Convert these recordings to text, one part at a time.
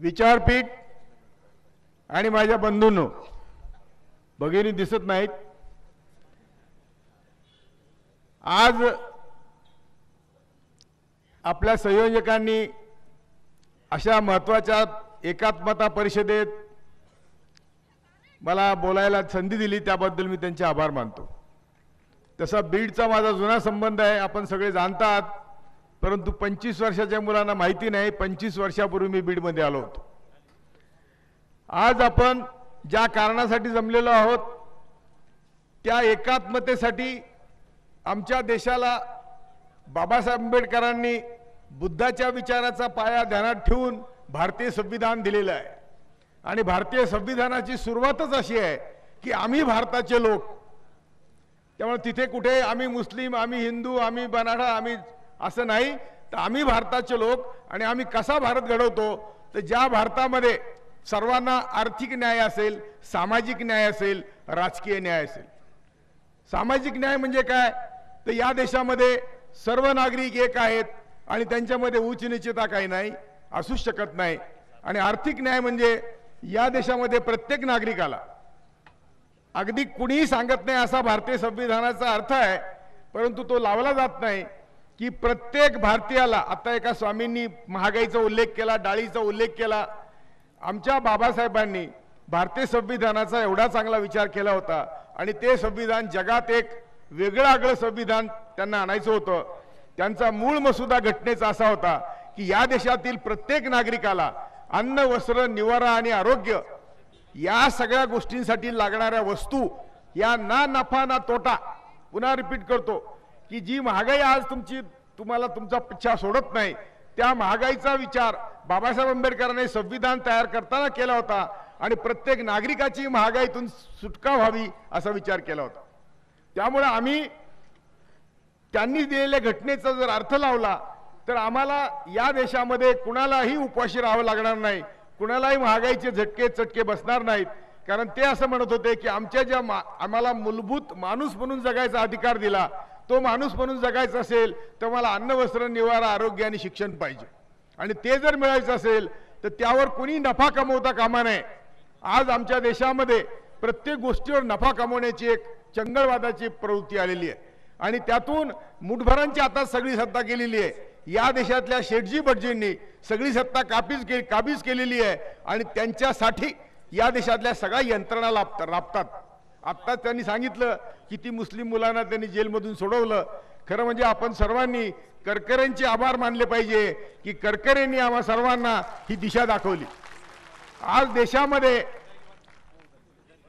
विचारपीठ आणि माझ्या बंधूंनो, भगिनी दिसत नाहीत, आज आपल्या संयोजकांनी अशा महत्त्वाच्या एकात्मता परिषदेत मला बोलायला संधी दिली, त्याबद्दल मी त्यांचे आभार मानतो। तसा बीडचा माझा जुना संबंध आहे, आपण सगळे जाणतात, परंतु 25 वर्षाच्या मुलांना माहिती नाही 25 वर्षापूर्वी मी बीडमध्ये आलो होतो। आज आपण ज्या कारणासाठी जमलेलो आहोत त्या एकात्मतेसाठी आमच्या देशाला बाबासाहेब आंबेडकरांनी बुद्धाच्या विचाराचा पाया ध्यानात ठेवून भारतीय संविधान दिलेलं आहे। आणि भारतीय संविधानाची सुरुवातच अशी आहे की आम्ही भारताचे लोक, त्यामुळे तिथे कुठे आम्ही मुस्लिम, आम्ही हिंदू, आम्ही बनाडा, आम्ही असं नाही, तर आम्ही भारताचे लोक। आणि आम्ही कसा भारत घडवतो तर ज्या भारतामध्ये सर्वांना आर्थिक न्याय असेल, सामाजिक न्याय असेल, राजकीय न्याय असेल। सामाजिक न्याय म्हणजे काय तर या देशामध्ये सर्व नागरिक एक आहेत आणि त्यांच्यामध्ये उच्च नीचता काही नाही, असू शकत नाही। आणि आर्थिक न्याय म्हणजे या देशामध्ये प्रत्येक नागरिकाला, अगदी कुणीही सांगत नाही असा भारतीय संविधानाचा अर्थ आहे, परंतु तो लावला जात नाही की प्रत्येक भारतीयाला। आता एका स्वामींनी महागाईचा उल्लेख केला, डाळीचा उल्लेख केला। आमच्या बाबासाहेबांनी भारतीय संविधानाचा एवढा चांगला विचार केला होता आणि ते संविधान जगात एक वेगळं आगळं संविधान त्यांना आणायचं होतं। त्यांचा मूळ मसुदा घटनेचा असा होता की या देशातील प्रत्येक नागरिकाला अन्न, वस्त्र, निवारा आणि आरोग्य या सगळ्या गोष्टींसाठी लागणाऱ्या वस्तू या ना नफा ना तोटा, पुन्हा रिपीट करतो की जी महागाई आज तुम्हाला तुमचा पिच्छा सोडत नाही, त्या महागाईचा विचार बाबासाहेब आंबेडकरांनी संविधान तयार करताना केला होता आणि प्रत्येक नागरिकाची महागाईतून सुटका व्हावी असा विचार केला होता। त्यामुळे आम्ही त्यांनी दिलेल्या घटनेचा जर अर्थ लावला तर आम्हाला या देशामध्ये कुणालाही उपाशी राहावं लागणार नाही, कुणालाही महागाईचे झटके चटके बसणार नाहीत। कारण ते असं म्हणत होते की आमच्या ज्या आम्हाला मूलभूत माणूस म्हणून जगायचा अधिकार दिला, तो माणूस म्हणून जगायचा असेल तर मला अन्न, वस्त्र, निवारा, आरोग्य आणि शिक्षण पाहिजे। आणि ते जर मिळायचं असेल तर त्यावर कोणी नफा कमवता कामा नये। आज आमच्या देशामध्ये प्रत्येक गोष्टीवर नफा कमवण्याची एक चंगळवादाची प्रवृत्ती आलेली आहे आणि त्यातून मुठभरांची आता सगळी सत्ता गेलेली आहे। या देशातल्या शेठजी भटजींनी सगळी सत्ता काबीज केलेली आहे आणि त्यांच्यासाठी या देशातल्या सगळ्या यंत्रणा राबतात। आत्ता त्यांनी सांगितलं की ती मुस्लिम मुलांना त्यांनी जेलमधून सोडवलं। खरं म्हणजे आपण सर्वांनी करकरेंचे आभार मानले पाहिजे की करकरेंनी आम्हा सर्वांना ही दिशा दाखवली। आज देशामध्ये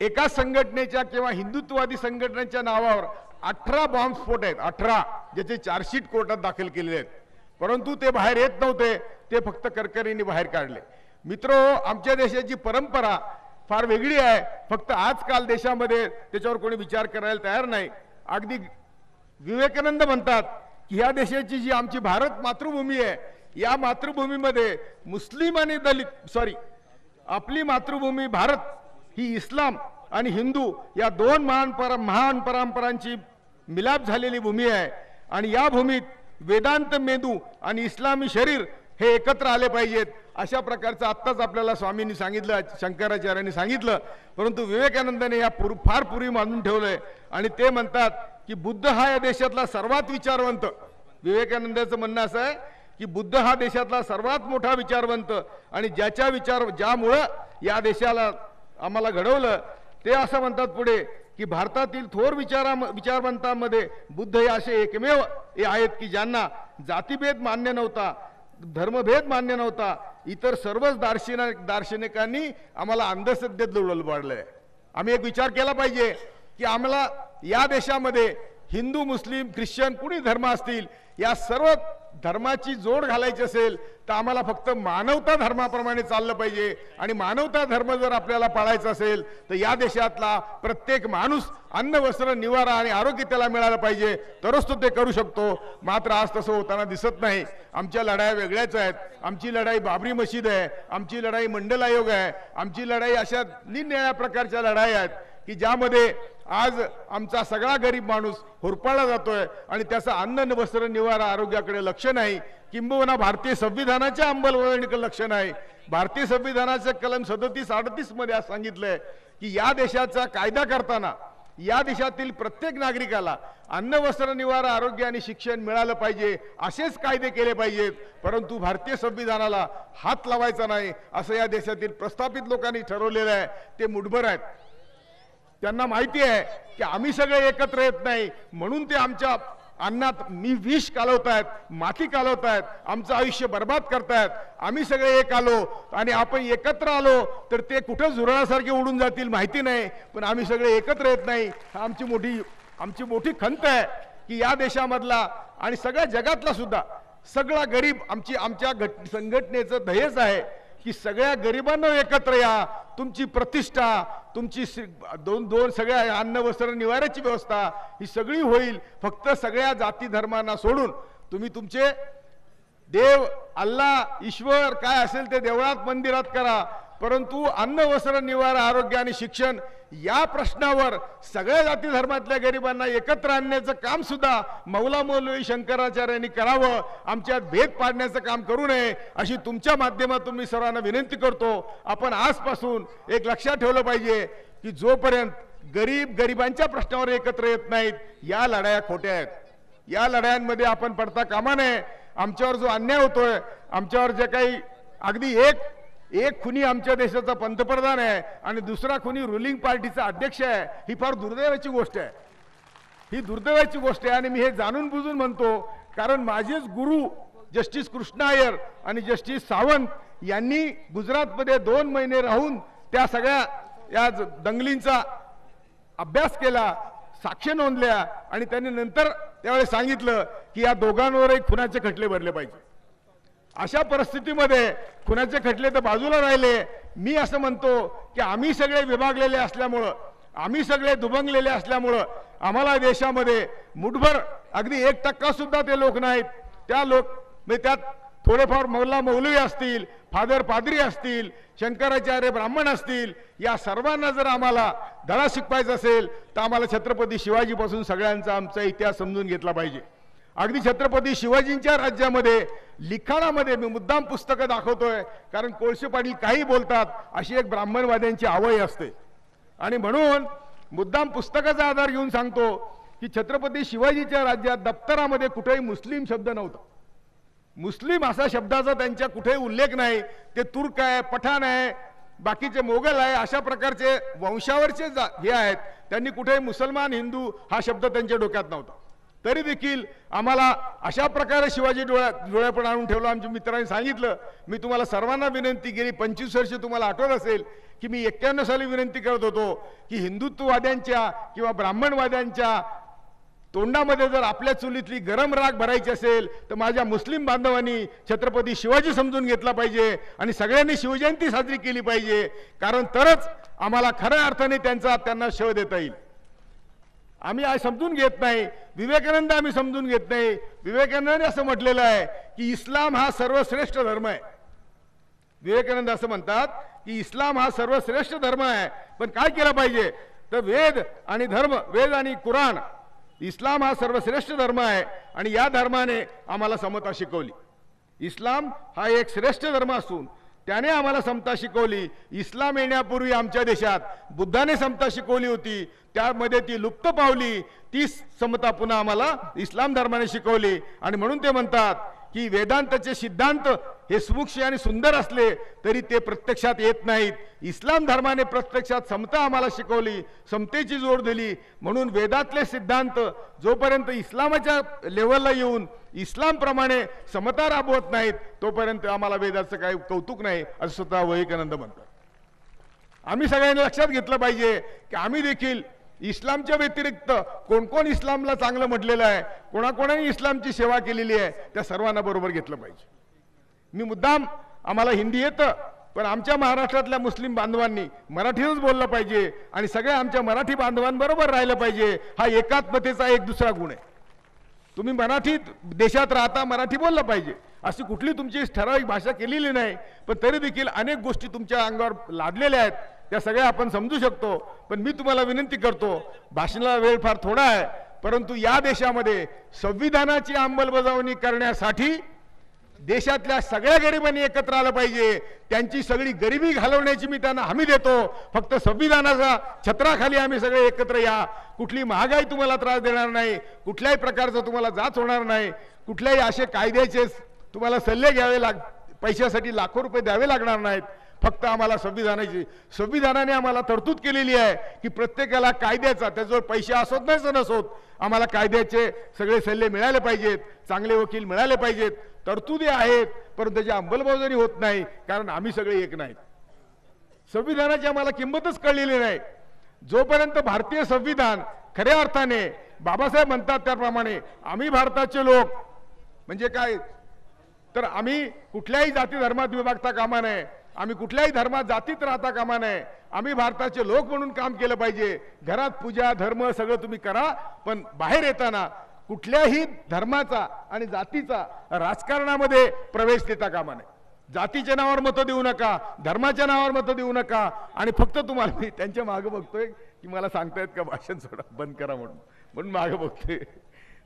एका संघटनेच्या किंवा हिंदुत्ववादी संघटनेच्या नावावर 18 बॉम्बस्फोट आहेत, 18 ज्याचे चार्जशीट कोर्टात दाखल केलेले आहेत, परंतु ते बाहेर येत नव्हते, ते फक्त करकरेंनी बाहेर काढले। मित्रो, आमच्या देशाची परंपरा फार वेगळी आहे, फक्त आजकाल देशामध्ये त्याच्यावर कोणी विचार करायला तयार नाही। अगदी विवेकानंद म्हणतात की ह्या देशाची जी आमची भारत मातृभूमी आहे, या मातृभूमीमध्ये मुस्लिम आणि आपली मातृभूमी भारत ही इस्लाम आणि हिंदू या दोन महान परंपरांची मिलाप झालेली भूमी आहे। आणि या भूमीत वेदांत मेंदू आणि इस्लामी शरीर हे एकत्र आले पाहिजेत, अशा प्रकारचं आत्ताच आपल्याला स्वामींनी सांगितलं, शंकराचार्यांनी सांगितलं, परंतु विवेकानंदाने या फार पूर्वी मानून ठेवलंय। आणि ते म्हणतात की बुद्ध हा या देशातला सर्वात विचारवंत, विवेकानंदाचं म्हणणं असं आहे की बुद्ध हा देशातला सर्वात मोठा विचारवंत आणि ज्यामुळं या देशाला आम्हाला घडवलं, ते असं म्हणतात पुढे की भारतातील थोर विचारवंतांमध्ये बुद्ध हे असे एकमेव आहेत की ज्यांना जातीभेद मान्य नव्हता, धर्मभेद मान्य नव्हता। इतर सर्वच दार्शनिकांनी आम्हाला अंधश्रद्धेत लोळवलंय। आम्ही एक विचार केला पाहिजे की आम्हाला या देशामध्ये हिंदू, मुस्लिम, ख्रिश्चन कुणी धर्म असतील, या सर्व धर्माची जोड घालायची असेल तर आम्हाला फक्त मानवता धर्माप्रमाणे चाललं पाहिजे। आणि मानवता धर्म जर आपल्याला पाळायचा असेल तर या देशातला प्रत्येक माणूस अन्न, वस्त्र, निवारा आणि आरोग्य त्याला मिळालं पाहिजे, तरच तो ते करू शकतो। मात्र आज तसं होताना दिसत नाही। आमच्या लढाया वेगळ्याच आहेत। आमची लढाई बाबरी मशीद आहे, आमची लढाई मंडल आयोग आहे, आमची लढाई अशा निरनिराळ्या प्रकारच्या लढाई आहेत की ज्यामध्ये आज आमचा सगळा गरीब माणूस होरपाळला जातोय आणि त्याचं अन्न वस्त्र निवारा आरोग्याकडे लक्ष नाही, किंबहुना भारतीय संविधानाच्या अंमलबजावणीकडे लक्ष नाही. भारतीय संविधानाच्या कलम 37-38 मध्ये आज सांगितलंय की या देशाचा कायदा करताना या देशातील प्रत्येक नागरिकाला अन्न वस्त्र निवारा आरोग्य आणि शिक्षण मिळालं पाहिजे, असेच कायदे केले पाहिजेत. परंतु भारतीय संविधानाला हात लावायचा नाही असं या देशातील प्रस्थापित लोकांनी ठरवलेलं आहे. ते मुठभर आहेत. त्यांना माहिती आहे की आम्ही सगळे एकत्र येत नाही म्हणून ते आमच्या अन्नात विष कालवतायत, माती कालवतायत, आमचं आयुष्य बर्बाद करतायत. आम्ही सगळे एक आलो आणि आपण एकत्र आलो तर ते कुठं झुरळासारखे उडून जातील माहिती नाही, पण आम्ही सगळे एकत्र येत नाही. आमची मोठी खंत आहे की या देशामधला आणि सगळ्या जगातला सुद्धा सगळा गरीब आमच्या संघटनेचं ध्येयच आहे की सगळ्या गरिबांना एकत्र या. तुमची प्रतिष्ठा, तुमची दोन सगळ्या अन्न वस्त्र निवाऱ्याची व्यवस्था ही सगळी होईल फक्त सगळ्या जाती धर्मांना सोडून. तुम्ही तुमचे देव, अल्लाह, ईश्वर काय असेल ते देवळात मंदिरात करा, परंतु अन्न वस्त्र निवारा आरोग्य आणि शिक्षण या प्रश्नावर सगळ्या जाती धर्मातल्या गरिबांना एकत्र आणण्याचं काम सुद्धा मौला मौलवी शंकराचार्यांनी करावं. आमच्यात भेद पाडण्याचं काम करू नये अशी तुमच्या माध्यमातून मी सर्वांना विनंती करतो. आपण आजपासून एक लक्षात ठेवलं पाहिजे की जोपर्यंत गरिबांच्या प्रश्नावर एकत्र येत नाहीत या लढाया खोट्या आहेत. या लढायांमध्ये आपण पडता कामा नये. आमच्यावर जो अन्याय होतोय, आमच्यावर जे काही अगदी एक खुनी आमच्या देशाचा पंतप्रधान आहे आणि दुसरा खुनी रुलिंग पार्टीचा अध्यक्ष आहे, ही फार दुर्दैवाची गोष्ट आहे. ही दुर्दैवाची गोष्ट आहे आणि मी हे जाणून बुजून म्हणतो कारण माझेच गुरु जस्टिस कृष्णा अय्यर आणि जस्टिस सावंत यांनी गुजरातमध्ये 2 महिने राहून त्या सगळ्या या दंगलींचा अभ्यास केला, साक्ष नोंदल्या आणि त्यांनी नंतर त्यावेळेस सांगितलं की या दोघांवरही खुनाचे खटले भरले पाहिजे. अशा परिस्थितीमध्ये खुनाचे खटले तर बाजूला राहिले. मी असं म्हणतो की आम्ही सगळे विभागलेले असल्यामुळं, आम्ही सगळे दुभंगलेले असल्यामुळं आम्हाला देशामध्ये मुठभर अगदी 1% सुद्धा ते लोक नाहीत. त्या लोक म्हणजे त्यात थोडेफार मौला मौलवी असतील, फादर पादरी असतील, शंकराचार्य ब्राह्मण असतील, या सर्वांना जर आम्हाला धडा शिकवायचा असेल तर आम्हाला छत्रपती शिवाजीपासून सगळ्यांचा आमचा इतिहास समजून घेतला पाहिजे. अगदी छत्रपती शिवाजींच्या राज्यामध्ये लिखाणामध्ये मी मुद्दाम पुस्तकं दाखवतोय कारण कोळसे पाटील काही बोलतात अशी एक ब्राह्मणवाद्यांची आवई असते आणि म्हणून मुद्दाम पुस्तकाचा आधार घेऊन सांगतो की छत्रपती शिवाजीच्या राज्यात दप्तरामध्ये कुठेही मुस्लिम शब्द नव्हता. मुस्लिम असा शब्दाचा त्यांच्या कुठेही उल्लेख नाही. ते तुर्क आहे, पठाण आहे, बाकीचे मोगल आहे, अशा प्रकारचे वंशावरचे हे आहेत. त्यांनी कुठेही मुसलमान, हिंदू हा शब्द त्यांच्या डोक्यात नव्हता. तरी देखील आम्हाला अशा प्रकारे शिवाजी डोळ्यापुढे आणून ठेवलं. आमच्या मित्रांनी सांगितलं, मी तुम्हाला सर्वांना विनंती केली, 25 वर्ष तुम्हाला आठवत असेल की मी 91 साली विनंती करत होतो की हिंदुत्ववाद्यांच्या किंवा ब्राह्मणवाद्यांच्या तोंडामध्ये जर आपल्या चुलीतली गरम राख भरायची असेल तर माझ्या मुस्लिम बांधवांनी छत्रपती शिवाजी समजून घेतला पाहिजे आणि सगळ्यांनी शिवजयंती साजरी केली पाहिजे, कारण तरच आम्हाला खऱ्या अर्थाने त्यांना शव देता येईल. आम्ही समजून घेत नाही, विवेकानंद आम्ही समजून घेत नाही. विवेकानंदाने असं म्हटलेलं आहे की इस्लाम हा सर्वश्रेष्ठ धर्म आहे. विवेकानंद असं म्हणतात की इस्लाम हा सर्वश्रेष्ठ धर्म आहे, पण काय केलं पाहिजे तर वेद आणि धर्म, वेद आणि कुराण, इस्लाम हा सर्वश्रेष्ठ धर्म आहे आणि या धर्माने आम्हाला समता शिकवली. इस्लाम हा एक श्रेष्ठ धर्म असून त्याने आम्हाला समता शिकवली. इस्लाम येण्यापूर्वी आमच्या देशात बुद्धाने समता शिकवली होती, त्यामध्ये ती लुप्त पावली. ती समता पुन्हा आम्हाला इस्लाम धर्माने शिकवली आणि म्हणून ते म्हणतात की वेदांताचे सिद्धांत हे सूक्ष्म आणि सुंदर असले तरी ते प्रत्यक्षात येत नाहीत. इस्लाम धर्माने प्रत्यक्षात समता आम्हाला शिकवली, समतेची जोड दिली. म्हणून वेदातले सिद्धांत जोपर्यंत इस्लामाच्या लेवलला येऊन इस्लामप्रमाणे समता राबवत नाहीत तोपर्यंत आम्हाला वेदाचं काही कौतुक नाही, असं स्वतः विवेकानंद म्हणतात. आम्ही सगळ्यांनी लक्षात घेतलं पाहिजे की आम्ही देखील इस्लामच्या व्यतिरिक्त कोण कोण इस्लामला चांगलं म्हटलेलं आहे, कोणाकोणाने इस्लामची सेवा केलेली आहे, त्या सर्वांना बरोबर घेतलं पाहिजे. मी मुद्दाम, आम्हाला हिंदी येतं पण आमच्या महाराष्ट्रातल्या मुस्लिम बांधवांनी मराठीतच बोललं पाहिजे आणि सगळ्या आमच्या मराठी बांधवांबरोबर राहिलं पाहिजे. हा एकात्मतेचा एक दुसरा गुण आहे. तुम्ही मराठीत देशात राहता, मराठी बोललं पाहिजे, अशी कुठली तुमची ठराविक भाषा केलेली नाही, पण तरी देखील अनेक गोष्टी तुमच्या अंगावर लादलेल्या आहेत. त्या सगळ्या आपण समजू शकतो, पण मी तुम्हाला विनंती करतो, भाषणाला वेळ फार थोडा आहे, परंतु या देशामध्ये संविधानाची अंमलबजावणी करण्यासाठी देशातल्या सगळ्या गरिबांनी एकत्र आलं पाहिजे. त्यांची सगळी गरिबी घालवण्याची मी त्यांना हमी देतो. फक्त संविधानाच्या छत्राखाली आम्ही सगळे एकत्र या. कुठली महागाई तुम्हाला त्रास देणार नाही, कुठल्याही प्रकारचं तुम्हाला जाच होणार नाही, कुठल्याही असे कायद्याचे तुम्हाला सल्ले घ्यावे पैशासाठी लाखो रुपये द्यावे लागणार नाहीत. फक्त आम्हाला संविधानाने आम्हाला तरतूद केलेली आहे की प्रत्येकाला कायद्याचा, त्याजवळ पैसे असोत नाही नसोत, आम्हाला कायद्याचे सगळे सल्ले मिळाले पाहिजेत, चांगले वकील मिळाले पाहिजेत. तरतुदी आहेत, परंतु त्याची अंमलबजावणी होत नाही, कारण आम्ही सगळे एक नाहीत. संविधानाची आम्हाला किंमतच कळलेली नाही. जोपर्यंत भारतीय संविधान खऱ्या अर्थाने बाबासाहेब म्हणतात त्याप्रमाणे आम्ही भारताचे लोक म्हणजे काय, तर आम्ही कुठल्याही जाती धर्मात विभागता कामा नये, आम्ही कुठल्याही धर्मात जातीत राहता कामा नये. आम्ही भारताचे लोक म्हणून काम केलं पाहिजे. घरात पूजा धर्म सगळं तुम्ही करा, पण बाहेर येताना कुठल्याही धर्माचा आणि जातीचा राजकारणामध्ये प्रवेश देता कामा नये. जातीच्या नावावर मतं देऊ नका, धर्माच्या नावावर मतं देऊ नका. आणि फक्त तुम्हाला मी त्यांच्या मागे बघतोय की मला सांगतायत का भाषण सोडा बंद करा म्हणून मागे बघतोय.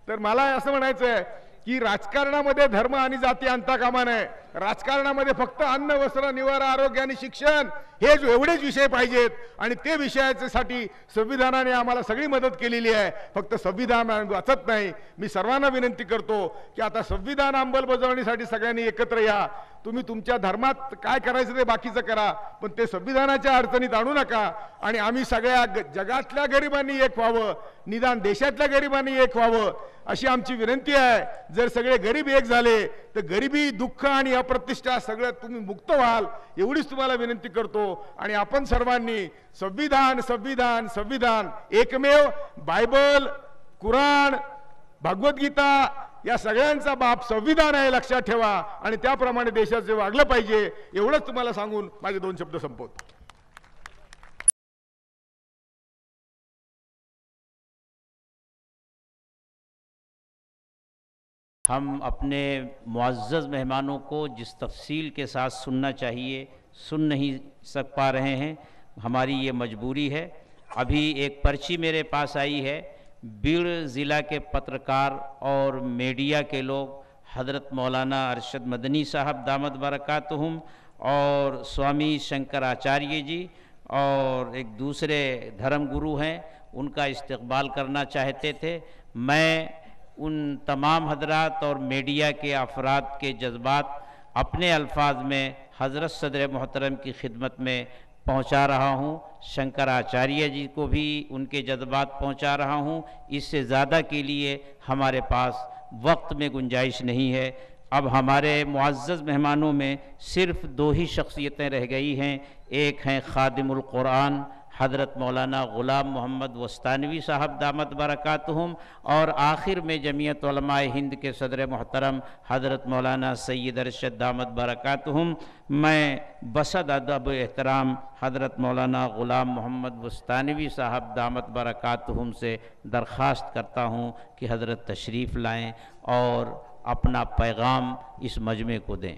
तर मला असं म्हणायचं आहे की राजकारणामध्ये धर्म आणि जाती आणता कामा नये. राजकारणामध्ये फक्त अन्न वस्त्र निवारा आरोग्य आणि शिक्षण हे एवढेच विषय पाहिजेत. आणि ते विषयासाठी संविधानाने आम्हाला सगळी मदत केलेली आहे. फक्त संविधान वाचत नाही. मी सर्वांना विनंती करतो की आता संविधान अंमलबजावणीसाठी सगळ्यांनी एकत्र या. तुम्ही तुमच्या धर्मात काय करायचं ते बाकीचं करा, पण ते संविधानाच्या अडचणीत आणू नका. आणि आम्ही सगळ्या जगातल्या गरिबांनी एक व्हावं, निदान देशातल्या गरिबांनी एक व्हावं, अशी आमची विनंती आहे. जर सगळे गरीब एक झाले तर गरिबी, दुःख आणि अप्रतिष्ठा सगळं तुम्ही मुक्त व्हाल, एवढीच तुम्हाला विनंती करतो. आणि आपण सर्वांनी संविधान संविधान संविधान एकमेव, बायबल, कुराण, भगवद्गीता या सगळ्यांचा बाप संविधान आहे, लक्षात ठेवा. आणि त्याप्रमाणे देशाचे वागलं पाहिजे, एवढंच तुम्हाला सांगून माझे 2 शब्द संपवतो. हम अपने मुअज़्ज़ज़ मेहमानों को जिस तफसील के साथ सुनना चाहिए सुन नहीं पा रहे हैं, हमारी ये मजबूरी है। अभी एक पर्ची मेरे पास आई है, बीड़ ज़िला के पत्रकार और मीडिया के लोग हज़रत मौलाना अरशद मदनी साहब दामद बरकातुहुम और स्वामी शंकराचार्य जी और एक दूसरे धर्मगुरु हैं, उनका इस्तकबाल करना चाहते थे। मैं उन तमाम हजरात और मीडिया के अफराद के जज्बात अपने अल्फाज में हज़रत सदर मोहतरम की खिदमत में पहुंचा रहा हूं। शंकराचार्य जी को भी उनके जज्बात पहुंचा रहा हूं। इससे ज़्यादा के लिए हमारे पास वक्त में गुंजाइश नहीं है। अब हमारे मुअज़्ज़ज़ मेहमानों में सिर्फ़ 2 ही शख्सियतें रह गई हैं। एक हैं खादिमुल कुरान हज़रत मौलाना ग़ुलाम मोहम्मद वस्तानवी साहब दामत बरकातुहुम, और आखिर में जमीयत उलमाए हिंद के सदर मोहतरम हज़रत मौलाना सैयद अरशद दामत बरकातुहुम। मैं बसद अदब एहतराम हज़रत मौलाना ग़ुलाम मोहम्मद वस्तानवी साहब दामत बरकातुहुम से दरख्वास्त करता हूँ कि हज़रत तशरीफ़ लाएँ और अपना पैगाम इस मजमे को दें।